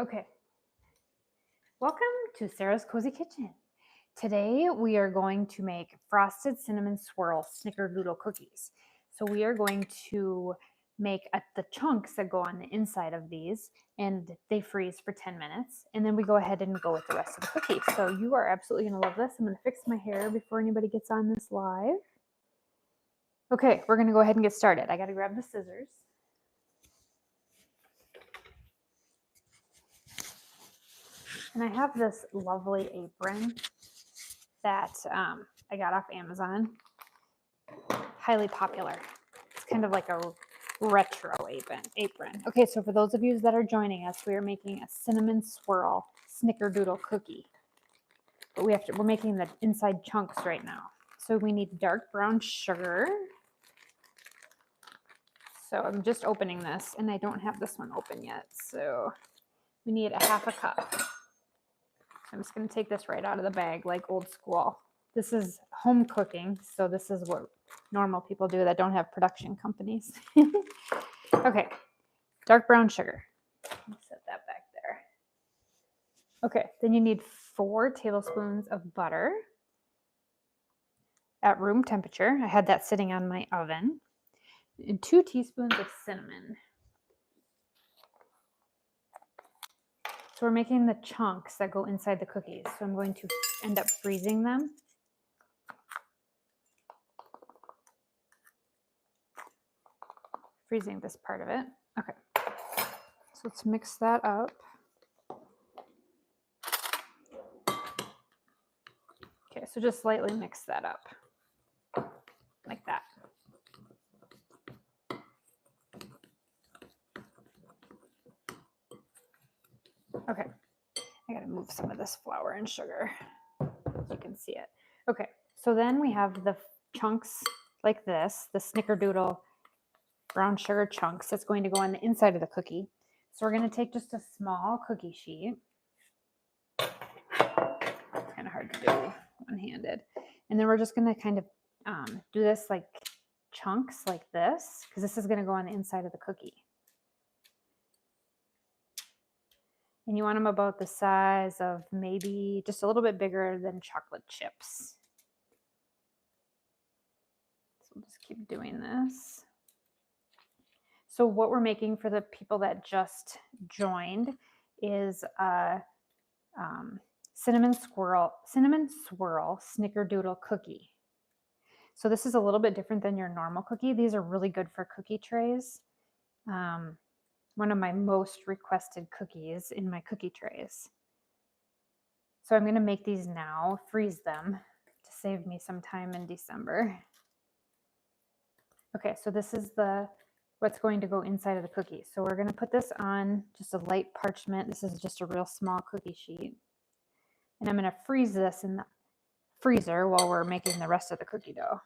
Okay, welcome to Sarah's Cozy Kitchen. Today we are going to make frosted cinnamon swirl snickerdoodle cookies. So we are going to make the chunks that go on the inside of these, and they freeze for 10 minutes, and then we go ahead and go with the rest of the cookies. So you are absolutely going to love this. I'm going to fix my hair before anybody gets on this live. Okay, we're going to go ahead and get started. I got to grab the scissors. And I have this lovely apron that I got off Amazon. Highly popular. It's kind of like a retro apron. Okay, so for those of you that are joining us, we are making a cinnamon swirl snickerdoodle cookie. But we're making the inside chunks right now. So we need dark brown sugar. So I'm just opening this, and I don't have this one open yet. So we need a half a cup. I'm just going to take this right out of the bag like old school. This is home cooking, so this is what normal people do that don't have production companies. Okay, dark brown sugar. Set that back there. Okay, then you need 4 tablespoons of butter at room temperature. I had that sitting on my oven. And 2 teaspoons of cinnamon. So we're making the chunks that go inside the cookies. So I'm going to end up freezing them. Freezing this part of it. Okay. So let's mix that up. Okay, so just slightly mix that up. Like that. Okay. I gotta move some of this flour and sugar so you can see it. Okay, so then we have the chunks like this, the snickerdoodle brown sugar chunks that's going to go on the inside of the cookie. So we're going to take just a small cookie sheet. It's kind of hard to do one-handed. And then we're just going to kind of do this like chunks like this, because this is going to go on the inside of the cookie. And you want them about the size of maybe just a little bit bigger than chocolate chips. So we'll just keep doing this. So what we're making for the people that just joined is a cinnamon swirl snickerdoodle cookie. So this is a little bit different than your normal cookie. These are really good for cookie trays. One of my most requested cookies in my cookie trays. So I'm going to make these now, freeze them to save me some time in December. Okay, so this is what's going to go inside of the cookie. So we're going to put this on just a light parchment. This is just a real small cookie sheet. And I'm going to freeze this in the freezer while we're making the rest of the cookie dough.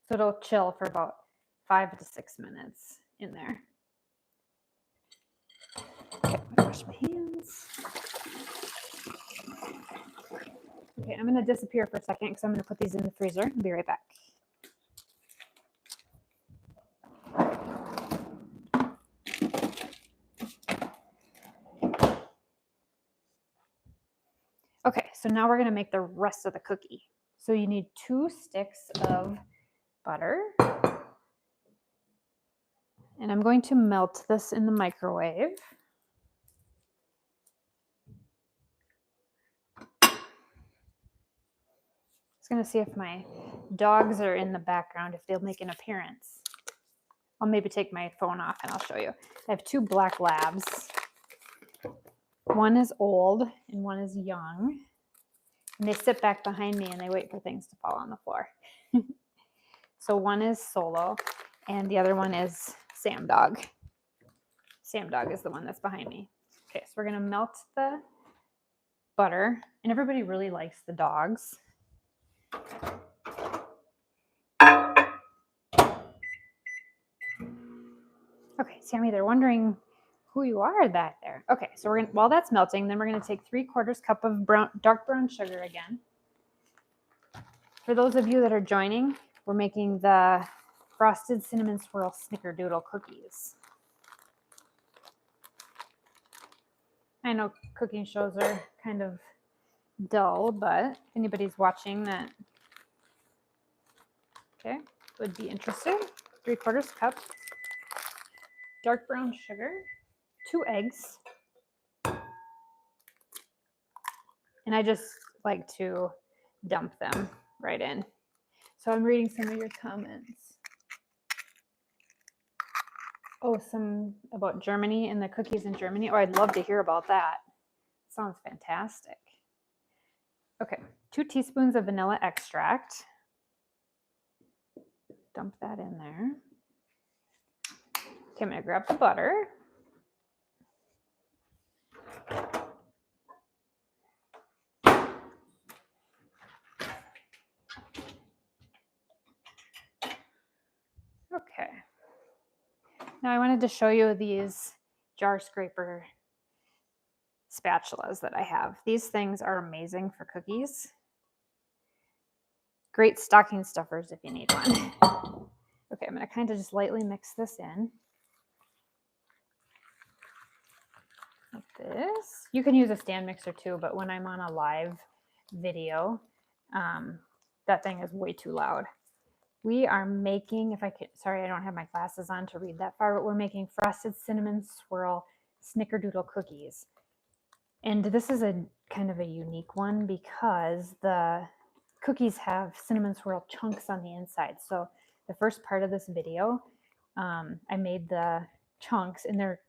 So it'll chill for about 5 to 6 minutes in there. Okay, I'm going to wash my hands. Okay, I'm going to disappear for a second because I'm going to put these in the freezer. I'll be right back. Okay, so now we're going to make the rest of the cookie. So you need 2 sticks of butter. And I'm going to melt this in the microwave. Just going to see if my dogs are in the background, if they'll make an appearance. I'll maybe take my phone off and I'll show you. I have 2 black labs. One is old and one is young. And they sit back behind me and they wait for things to fall on the floor. So one is Solo and the other one is Sam Dog. Sam Dog is the one that's behind me. Okay, so we're going to melt the butter. And everybody really likes the dogs. Okay, Sammy, they're wondering who you are back there. Okay, so we're gonna, while that's melting, then we're going to take 3/4 cup of dark brown sugar again. For those of you that are joining, we're making the frosted cinnamon swirl snickerdoodle cookies. I know cooking shows are kind of dull, but if anybody's watching that, okay, would be interested. 3/4 cup dark brown sugar, 2 eggs, and I just like to dump them right in. So I'm reading some of your comments. Oh, some about Germany and the cookies in Germany. Oh, I'd love to hear about that. Sounds fantastic. Okay, 2 teaspoons of vanilla extract. Dump that in there. Okay, I'm gonna grab the butter. Okay. Now I wanted to show you these jar scraper spatulas that I have. These things are amazing for cookies. Great stocking stuffers if you need one. Okay, I'm gonna kind of just lightly mix this in. Like this. You can use a stand mixer too, but when I'm on a live video, that thing is way too loud. We are making, if I could, sorry, I don't have my glasses on to read that far, but we're making frosted cinnamon swirl Snickerdoodle cookies. And this is a kind of a unique one because the cookies have cinnamon swirl chunks on the inside. So the first part of this video, I made the chunks and they're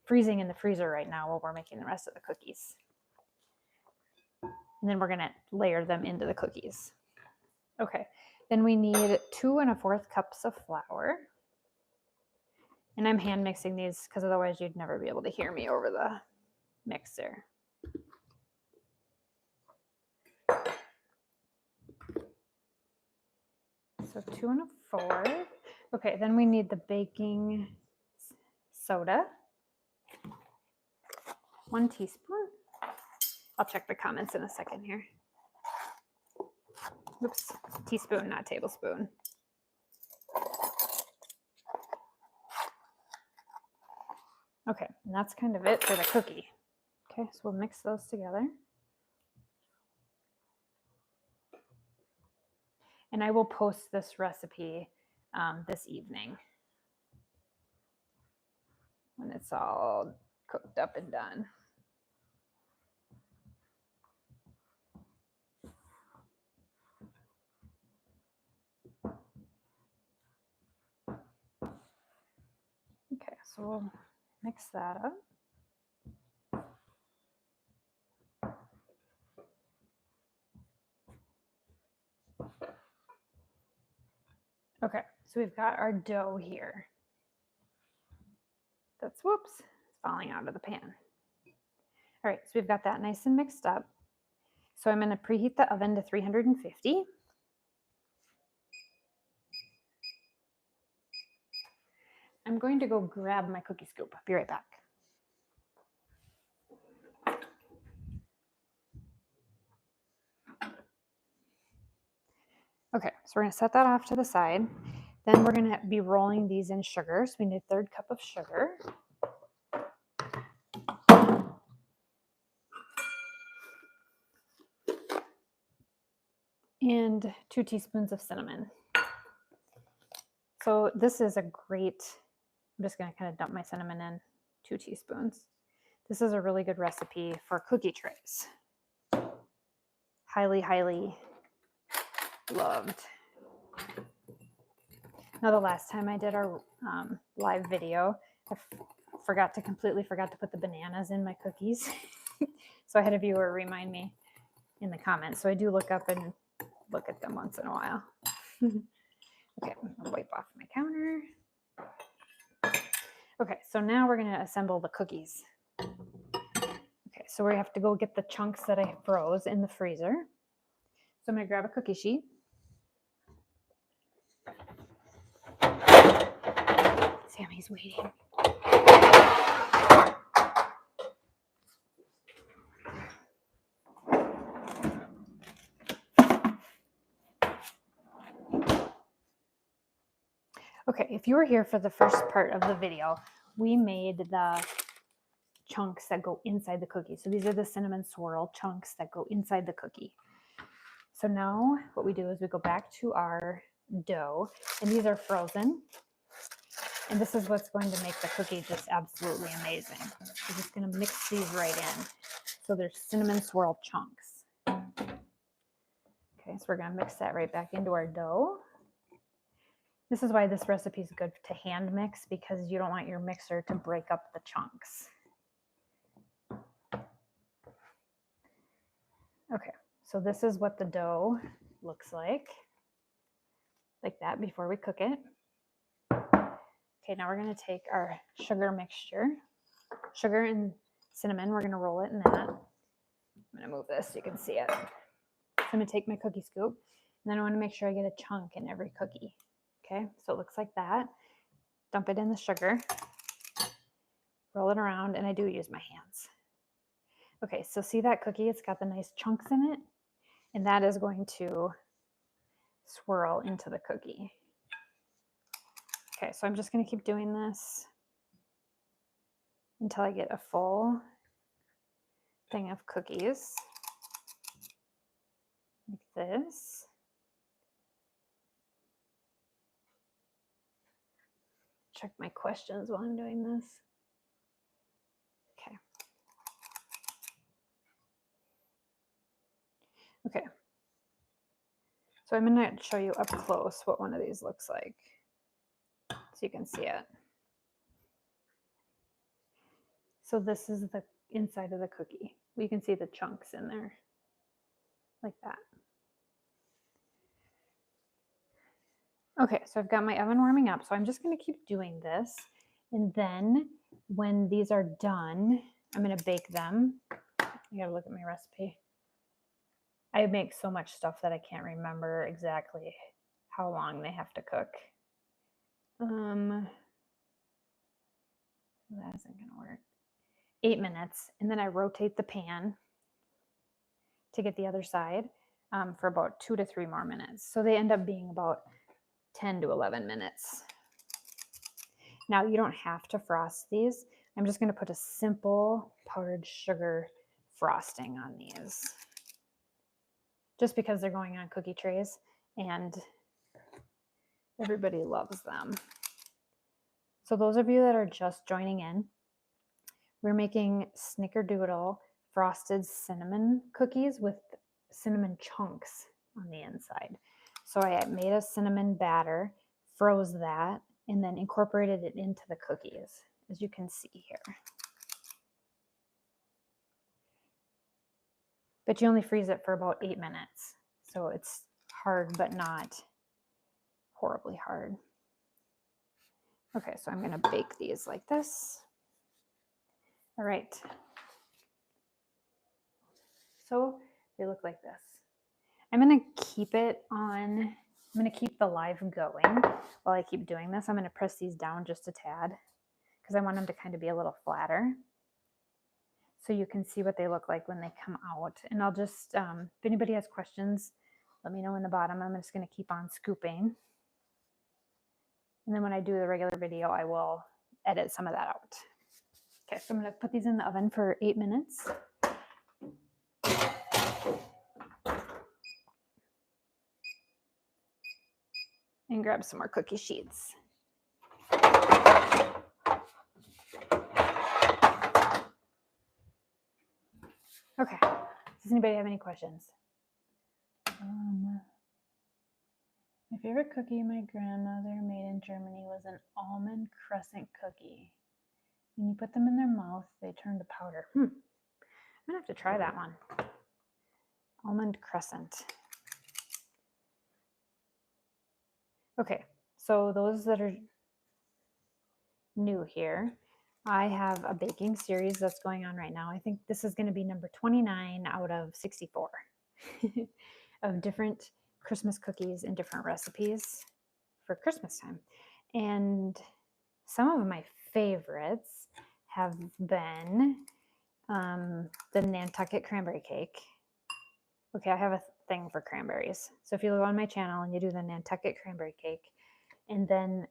freezing in the freezer right now while we're making the rest of the cookies. And then we're gonna layer them into the cookies. Okay, then we need 2 1/4 cups of flour. And I'm hand mixing these because otherwise you'd never be able to hear me over the mixer. So 2 1/4. Okay, then we need the baking soda. 1 teaspoon. I'll check the comments in a second here. Oops, teaspoon, not tablespoon. Okay, and that's kind of it for the cookie. Okay, so we'll mix those together. And I will post this recipe this evening when it's all cooked up and done. Okay, so we'll mix that up. Okay, so we've got our dough here. That's, whoops, it's falling out of the pan. All right, so we've got that nice and mixed up. So I'm going to preheat the oven to 350. I'm going to go grab my cookie scoop. I'll be right back. Okay, so we're going to set that off to the side. Then we're going to be rolling these in sugar. So we need 1/3 cup of sugar. And 2 teaspoons of cinnamon. So this is a great, I'm just going to kind of dump my cinnamon in, 2 teaspoons. This is a really good recipe for cookie trays. Highly, highly loved. Now the last time I did our live video, I completely forgot to put the bananas in my cookies. So I had a viewer remind me in the comments. So I do look up and look at them once in a while. Okay, I'll wipe off my counter. Okay, so now we're going to assemble the cookies. Okay, so we have to go get the chunks that I froze in the freezer. So I'm going to grab a cookie sheet. Sammy's waiting. Okay, if you were here for the first part of the video, we made the chunks that go inside the cookie. So these are the cinnamon swirl chunks that go inside the cookie. So now what we do is we go back to our dough, and these are frozen. And this is what's going to make the cookie just absolutely amazing. We're just going to mix these right in. So there's cinnamon swirl chunks. Okay, so we're going to mix that right back into our dough. This is why this recipe is good to hand mix, because you don't want your mixer to break up the chunks. Okay, so this is what the dough looks like that before we cook it. Okay, now we're going to take our sugar mixture, sugar and cinnamon. We're going to roll it in that. I'm going to move this so you can see it. So I'm going to take my cookie scoop, and then I want to make sure I get a chunk in every cookie. Okay, so it looks like that. Dump it in the sugar, roll it around, and I do use my hands. Okay, so see that cookie? It's got the nice chunks in it, and that is going to swirl into the cookie. Okay, so I'm just going to keep doing this until I get a full thing of cookies, like this. Check my questions while I'm doing this. Okay. Okay. So I'm going to show you up close what one of these looks like, so you can see it. So this is the inside of the cookie. You can see the chunks in there, like that. Okay, so I've got my oven warming up, so I'm just going to keep doing this. And then when these are done, I'm going to bake them. You gotta look at my recipe. I make so much stuff that I can't remember exactly how long they have to cook. That isn't gonna work. 8 minutes, and then I rotate the pan to get the other side for about 2 to 3 more minutes. So they end up being about 10 to 11 minutes. Now you don't have to frost these. I'm just going to put a simple powdered sugar frosting on these, just because they're going on cookie trays and everybody loves them. So those of you that are just joining in, we're making Snickerdoodle frosted cinnamon cookies with cinnamon chunks on the inside. So I made a cinnamon batter, froze that, and then incorporated it into the cookies, as you can see here. But you only freeze it for about 8 minutes. So it's hard, but not horribly hard. Okay, so I'm gonna bake these like this. All right. So they look like this. I'm gonna keep it on, I'm gonna keep the live going while I keep doing this. I'm gonna press these down just a tad because I want them to kind of be a little flatter, so you can see what they look like when they come out. And I'll just, if anybody has questions, let me know in the bottom. I'm just gonna keep on scooping. And then when I do the regular video, I will edit some of that out. Okay, so I'm gonna put these in the oven for 8 minutes. And grab some more cookie sheets. Okay, does anybody have any questions? My favorite cookie my grandmother made in Germany was an almond crescent cookie. When you put them in their mouth, they turn to powder. I'm gonna have to try that one. Almond crescent. Okay, so those that are new here, I have a baking series that's going on right now. I think this is going to be number 29 out of 64 of different Christmas cookies and different recipes for Christmas time. And some of my favorites have been the Nantucket cranberry cake. Okay, I have a thing for cranberries. So if you go on my channel and you do the Nantucket cranberry cake, and then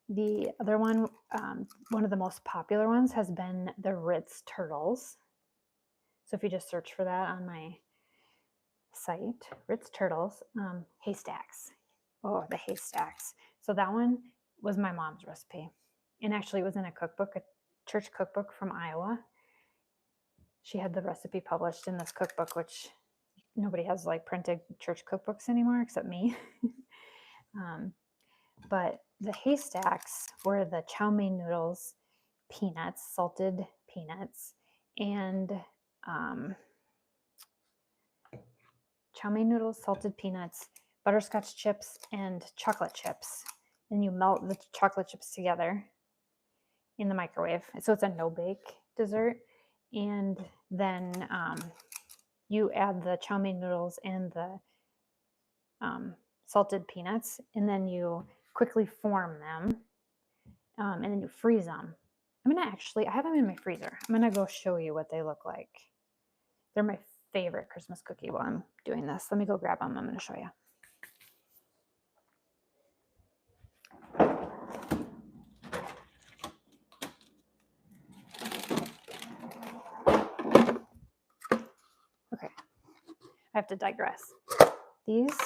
The other one, one of the most popular ones has been the Ritz turtles. So if you just search for that on my site, Ritz turtles, haystacks. Oh, the haystacks. So that one was my mom's recipe. And actually it was in a cookbook, a church cookbook from Iowa. She had the recipe published in this cookbook, which nobody has like printed church cookbooks anymore except me. But the haystacks were the chow mein noodles, peanuts, salted peanuts, and chow mein noodles, salted peanuts, butterscotch chips, and chocolate chips. And you melt the chocolate chips together in the microwave. So it's a no-bake dessert. And then you add the chow mein noodles and the salted peanuts, and then you quickly form them, and then you freeze them. I have them in my freezer. I'm gonna go show you what they look like. They're my favorite Christmas cookie while I'm doing this. Let me go grab them. I'm gonna show you. Okay, I have to digress. These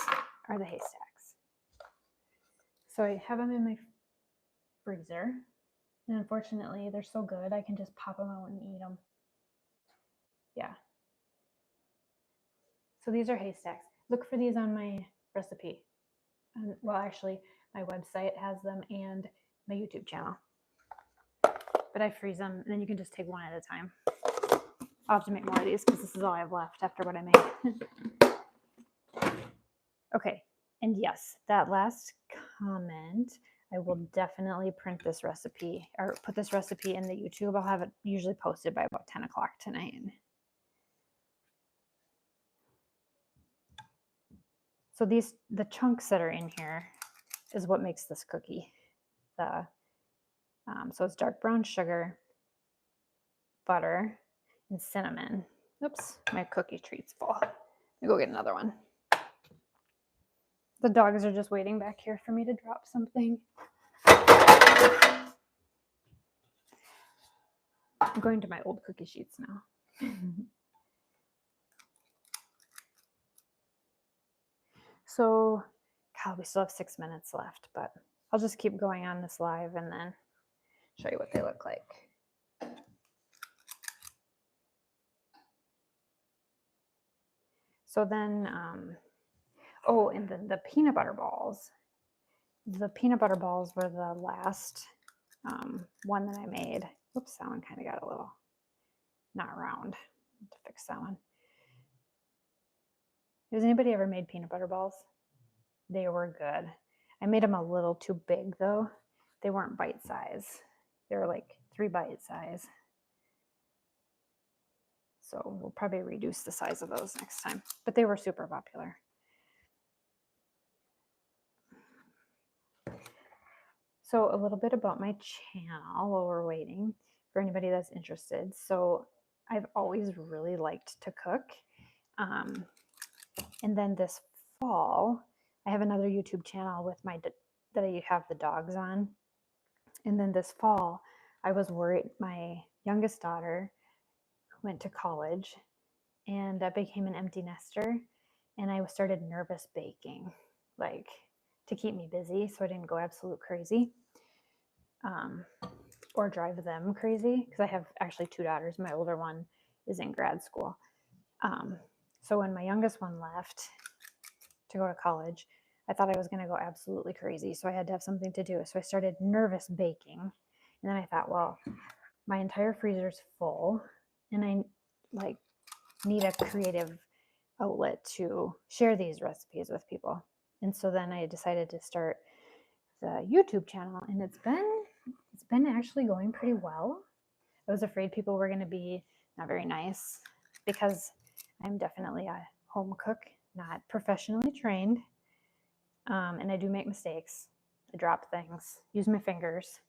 are the haystacks. So I have them in my freezer, and unfortunately they're so good I can just pop them out and eat them. Yeah. So these are haystacks. Look for these on my recipe. Well, actually, my website has them and my YouTube channel. But I freeze them, and then you can just take one at a time. I'll have to make more of these because this is all I have left after what I made. Okay, and yes, that last comment, I will definitely print this recipe or put this recipe in the YouTube. I'll have it usually posted by about 10 o'clock tonight. So the chunks that are in here is what makes this cookie. So it's dark brown sugar, butter, and cinnamon. Oops, my cookie treat's full. Let me go get another one. The dogs are just waiting back here for me to drop something. I'm going to my old cookie sheets now. So, God, we still have 6 minutes left, but I'll just keep going on this live and then show you what they look like. So then, and then the peanut butter balls. The peanut butter balls were the last one that I made. Whoops, that one kind of got a little not round. To fix that one. Has anybody ever made peanut butter balls? They were good. I made them a little too big though. They weren't bite size. They were like 3 bite size. So we'll probably reduce the size of those next time. But they were super popular. So a little bit about my channel while we're waiting for anybody that's interested. So I've always really liked to cook. And then this fall, I have another YouTube channel with that I have the dogs on. And then this fall, I was worried. My youngest daughter went to college and became an empty nester. And I started nervous baking, like to keep me busy so I didn't go absolute crazy or drive them crazy, because I have actually 2 daughters. My older one is in grad school. So when my youngest one left to go to college, I thought I was going to go absolutely crazy. So I had to have something to do. So I started nervous baking. And then I thought, well, my entire freezer's full and I need a creative outlet to share these recipes with people. And so then I decided to start the YouTube channel, and it's been actually going pretty well. I was afraid people were going to be not very nice because I'm definitely a home cook, not professionally trained. And I do make mistakes. I drop things, use my fingers.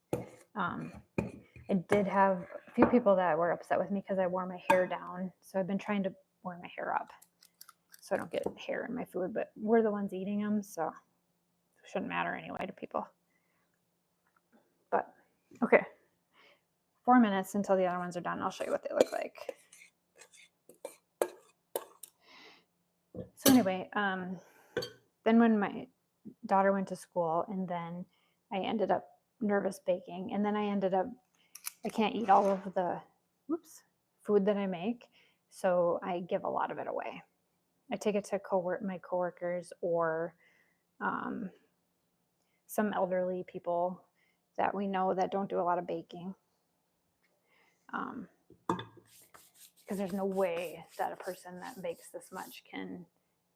I did have a few people that were upset with me because I wore my hair down. So I've been trying to wear my hair up so I don't get hair in my food, but we're the ones eating them, so it shouldn't matter anyway to people. Okay, 4 minutes until the other ones are done. I'll show you what they look like. So anyway, then when my daughter went to school, and then I ended up nervous baking, and then I can't eat all of the food that I make, so I give a lot of it away. I take it to my coworkers or some elderly people that we know that don't do a lot of baking. Because there's no way that a person that bakes this much can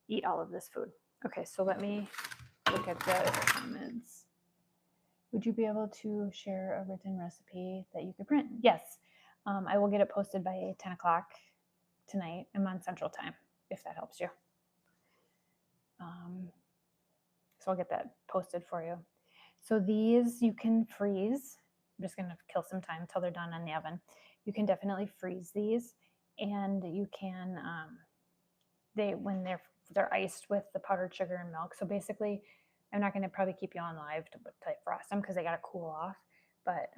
eat all of this food. Okay, so let me look at the comments. Would you be able to share a written recipe that you could print? Yes. I will get it posted by 10 o'clock tonight. I'm on Central Time, if that helps you. So I'll get that posted for you. So these you can freeze. I'm just going to kill some time until they're done in the oven. You can definitely freeze these, and you can when they're iced with the powdered sugar and milk. So basically, I'm not going to probably keep you on live to frost them because they got to cool off, but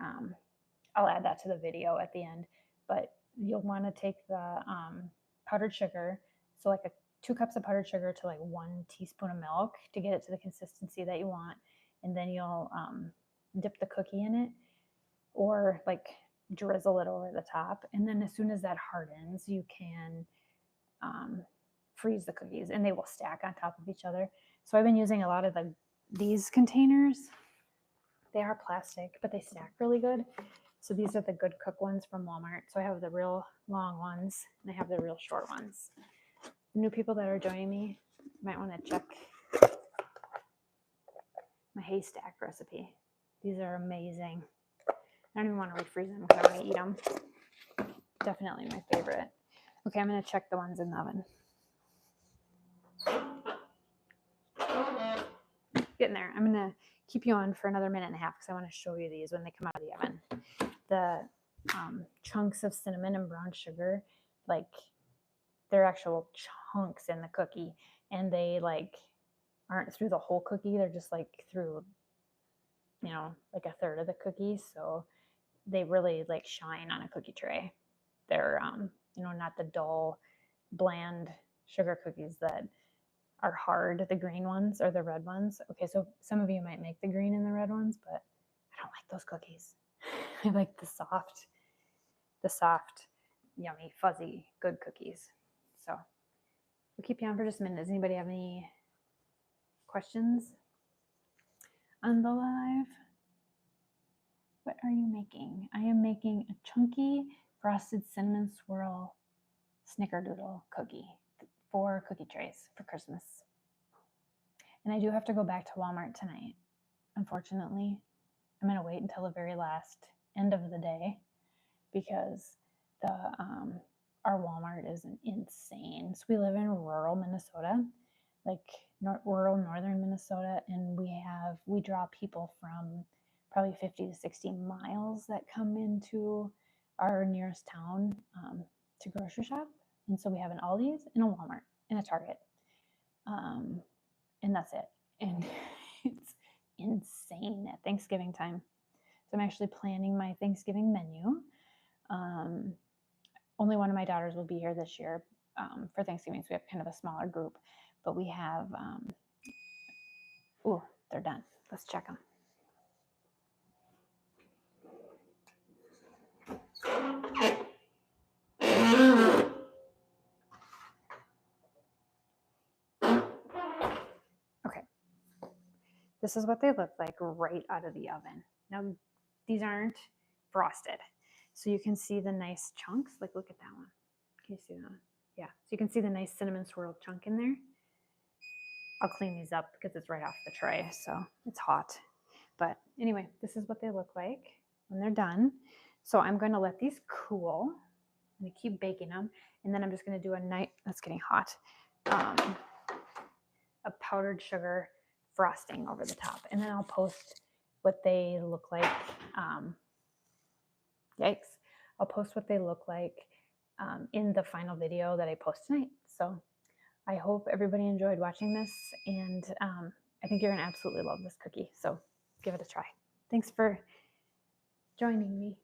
I'll add that to the video at the end. But you'll want to take the powdered sugar, so like 2 cups of powdered sugar to like 1 teaspoon of milk to get it to the consistency that you want, and then you'll dip the cookie in it, or like drizzle it over the top, and then as soon as that hardens, you can freeze the cookies, and they will stack on top of each other. So I've been using a lot of these containers. They are plastic, but they stack really good. So these are the Good Cook ones from Walmart. So I have the real long ones, and I have the real short ones. The new people that are joining me might want to check my haystack recipe. These are amazing. I don't even want to refreeze them because I want to eat them. Definitely my favorite. Okay, I'm going to check the ones in the oven. Getting there. I'm going to keep you on for another minute and a half because I want to show you these when they come out of the oven. The chunks of cinnamon and brown sugar, like they're actual chunks in the cookie, and they like aren't through the whole cookie. They're just like through, like a third of the cookie. So they really like shine on a cookie tray. They're, not the dull, bland sugar cookies that are hard, the green ones or the red ones. Okay, so some of you might make the green and the red ones, but I don't like those cookies. I like the soft, yummy, fuzzy, good cookies. So we'll keep you on for just a minute. Does anybody have any questions on the live? What are you making? I am making a chunky frosted cinnamon swirl Snickerdoodle cookie for cookie trays for Christmas. And I do have to go back to Walmart tonight. Unfortunately, I'm going to wait until the very last end of the day because our Walmart is insane. So we live in rural Minnesota, like rural northern Minnesota, and we draw people from probably 50 to 60 miles that come into our nearest town to grocery shop. And so we have an Aldi's and a Walmart and a Target. And that's it. And it's insane at Thanksgiving time. So I'm actually planning my Thanksgiving menu. Only one of my daughters will be here this year for Thanksgiving, so we have kind of a smaller group. But we have, they're done. Let's check them. Okay. This is what they look like right out of the oven. Now, these aren't frosted. So you can see the nice chunks. Like, look at that one. Can you see that? Yeah. So you can see the nice cinnamon swirl chunk in there. I'll clean these up because it's right off the tray, so it's hot. But anyway, this is what they look like when they're done. So I'm going to let these cool. I'm going to keep baking them, and then I'm just going to do that's getting hot, a powdered sugar frosting over the top, and then I'll post what they look like. Yikes. I'll post what they look like in the final video that I post tonight. So I hope everybody enjoyed watching this, and I think you're going to absolutely love this cookie. So give it a try. Thanks for joining me.